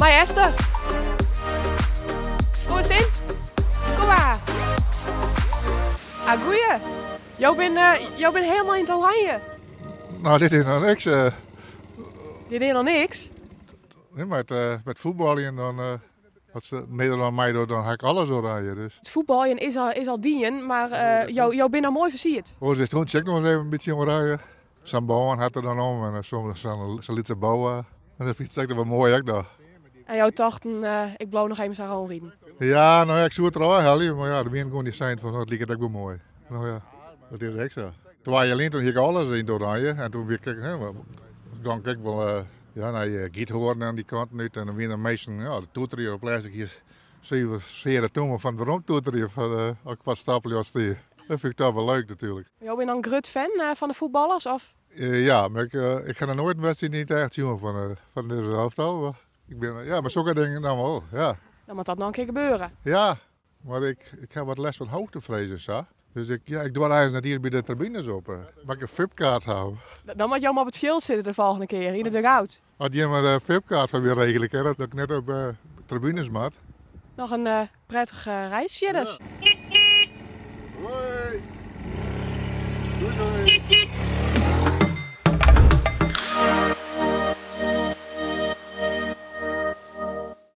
Hoi Esther. Kom eens in. Kom maar. Ah, goeie. Jou bent helemaal in het oranje. Nou, dit is nog niks. Dit is nog niks. Met voetballen dan, als Nederland mij doet, dan ga ik alles oranje. Dus. Het voetballen is al dien, maar jou bent al mooi versierd. Hoor, dus toen check nog eens even een beetje oranje. Zijn bouwen had er dan om en soms ze liet ze bouwen. En dat vind ik wel mooi ook nog. En jou dachten, ik blauw nog even zo gewoon rieden. Ja, nou ja, ik zoek het er al heel, maar ja, de wind gewoon niet zijn van, het liep ook wel mooi. Nou ja, dat is echt zo. Toen was je alleen, toen ging alles in het oranje en toen weer kijk, dan kijk ik wel naar je giet horen aan die kant nu en dan weer de meesten, de toeterie op plastic hier. Zeer toen van waarom toeterie van ook wat stapelen als die. Dat vind ik toch wel leuk natuurlijk. Jou bent dan een groot fan van de voetballers of? Ja, maar ik ga er nooit een wedstrijd niet echt zien van deze elftal. Maar zulke dingen dan wel, ja. Dan moet dat nog een keer gebeuren. Ja, maar ik heb wat les van hoogtevrees, zo. Dus ik doe eigenlijk net hier bij de tribunes op. Mag ik een VIP-kaart houden? Dan moet jou maar op het veld zitten de volgende keer, in de dugout. Had je maar een VIP-kaart van weer regelen, dat ik net op tribunes mat. Nog een prettige reisje dus.